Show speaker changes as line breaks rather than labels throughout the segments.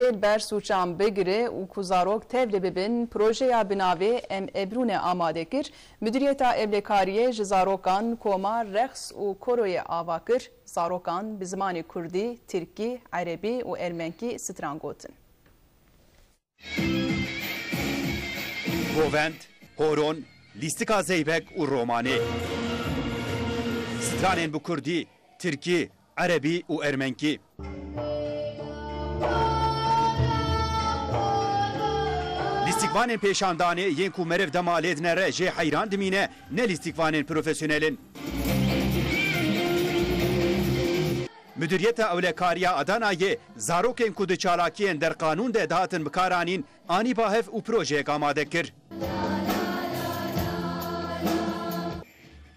بر سوچان بگیره و کزارok tevle bibin projeya binavê em ebrûne amade kir Müdüriyeta Evlekariye ji zarokan koma rex û koroyê ava kir zarokan bi zimanê Kurdî, Tirkî, Erebî û Ermenkî stran gotin.
Govend, Horon, Lîstika Zeybek û Romanê. Stranên bi Kurdî, Tirkî, Erebî û Ermenkî. Lîstikvanên pêşandanê yên ku meriv dema lêdine re jê heyran dimîne ne lîstikvanên profesyonelin. Müdüriyeta Ewlekariya Adanayê zarokên ku di çalakiyên derqanûn de dihatin bikaranîn anî bahev û projeyek amade kir.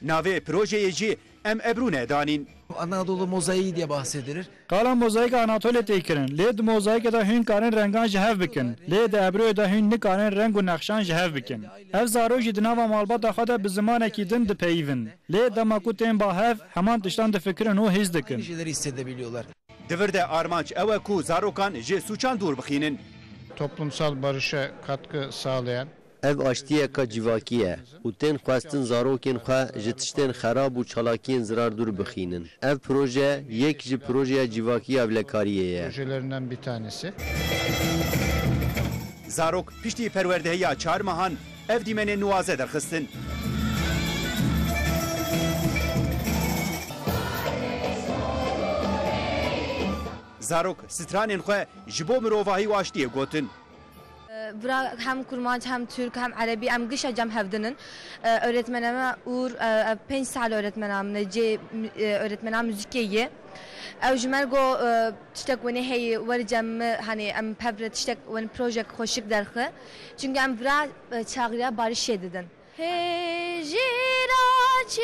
Navê projeyê jî em ebrûne danîn.
Anadolu mozaiği diye bahsedilir.
Kala mozaik Anatolya têkirin. Lê di mozaîkê de hûn karin rengan ji hev bikin. Lê di ebrûyê de hûn nikarin reng û nexşan ji hev bikin. Ev zarok jî di nava malbata xwe de bi zimanekî din dipeyivin. Lê dema ku tên bahev heman tiştan difikirin û hîz dikin.
Aynı şeyleri hissedebiliyorlar.
Divir de armanc ew e ku zarokan ji sûçan dûr bixînin.
Toplumsal barışa katkı sağlayan
ev aştiyeka civakî ye û tên xwestin zarokên xwe ji tiştên xerab û çalakiyên zirar dûr bixînin. Ev proje yek ji projeya civakî Evlekariyê ye.
projelerinden bir tanesi.
Zarok piştî perwerdehiya çar mehan ev dîmenên nuwaze derxistin. Zarok stranên xwe ji bo mirovahî û aştiyê gotin.
Bırak hem Kurmanç hem Türk hem Arabi hem gışa cam hevdinin öğretmenime Uğur 5 saat öğretmenim nece öğretmenim müzikiyi evcimel go tiştek veni hey varacağım hani em pevre tiştek veni proje hoşik derxe çünkü em bırak çağrıya barış edin. Hey jiraçi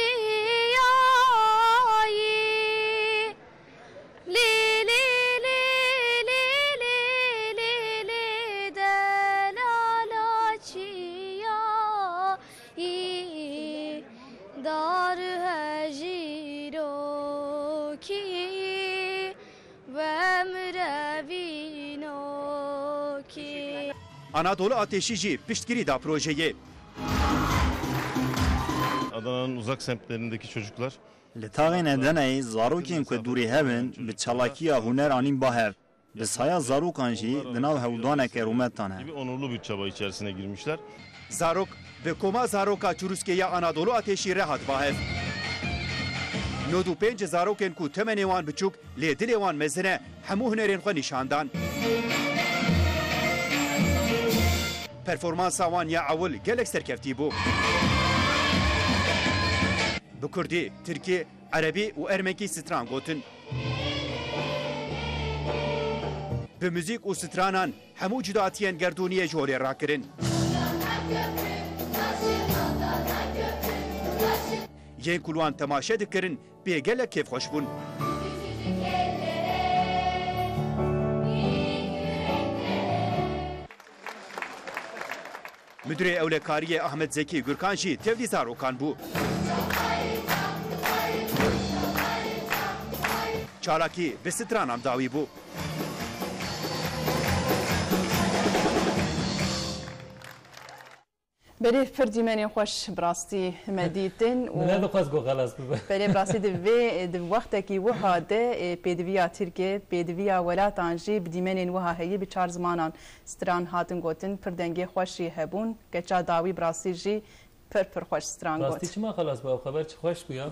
Anadolu Ateşi jî piştgirî da projeyê.
Adana'nın uzak semtlerindeki çocuklar
Li taxên Edeneyê zarokên ku dûrê hebin bi çalakiya huner anîn bahev. Bi saya zarokan jî di nav hewldaneke rûmetan he.
gibi onurlu bir çaba içerisine girmişler.
Zarok ve koma zaroka Çuruskeya Anadolu Ateşi rehat bahev. Nod û pênc zarokên ku temenê wan biçûk lê dilê wan mezine hemû hunerên xwe nîşandan. Performansa wan ya ewil gelek serkeftî bû. Bi Kurdî, Tirkî, Erebî û Ermekî stran gotin. Bi müzik û stranan hemû cudatiyên gerdûniyê ji holê rakirin. Yên ku wan temaşe dikirin bê gelek kêfxweş bûn. Müdürê Ewlekariyê Ahmet Zekî Gürkan jî tevlî zarokan bû. Çalakî bi stranan dawî bû.
Berê pir dîmenên xweş bi rastî me dîtin û berê bi rastî di vê di wextekî wiha de pêdiviya Tirkiye, pêdiviya welatan jî bi dîmenên wiha heyî bi çar zimanan stran hatin gotin pir dengê xweş jî hebûn keça dawî bi rastî jî pir xweş stran got.
Rastî çima xelas bu xeber çi xweş bû ya.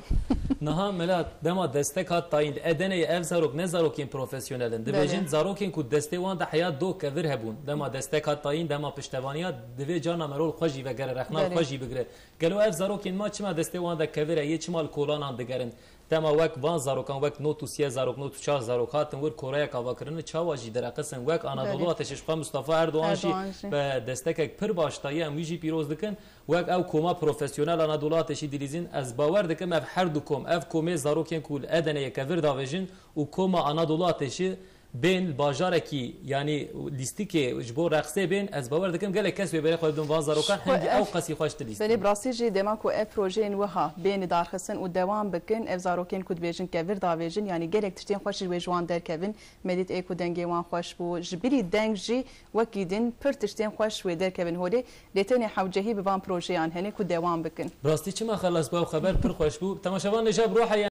Niha melat dema destek hat tayîn Edeneyê ev zarok ne zarokên profesyonelin. Dibêjin zarokên ku destê wan de heya do kevir hebûn. Dema destek hat tayîn dema piştevaniya divê cana merol xwe jî vegere rexna xwe jî bigire. Gelo ev zarokên ma çima destê wan de kevir ye çima li kolanan digerin. Dema wek van zarokan wek not û siyeh zarok not û çar zarok hatin wir Koreya kavakirin çawa jî dereqisin wek Anadolu Ateşi xwe Mustafa Erdoğan jî be destekek pir baştayî em wî jî pîroz dikin. Wek ew koma profesyonel Anadolu Ateşi dilîzin ez bawer dikim ev her du kom ev komê zarokên ku Edeneyê kevir davêjin û koma Anadolu Ateşi بین باجارکی یعنی لیستی که جبور رقصه بین از باور دکم گله کس به خودم واز زاروکان هنگی او قصی خوشت لیست
بلی براسی جی دما کو اف پروژه وها بین دارخصن و دوام بکن اف زاروکین کود بیژن کور داویژن یعنی گلک تشتین خوش و جوان در کوین مدیت ایکو دنگی وان خوش بو جبری دنگ جی وکیدن پر تشتین خوش و در کوین هولی لتنی حوجهی به وان پروژه ان هنی کو دوام بکن
راستی چما خلاص با خبر پر خوش بو تماشاوان نجاب روح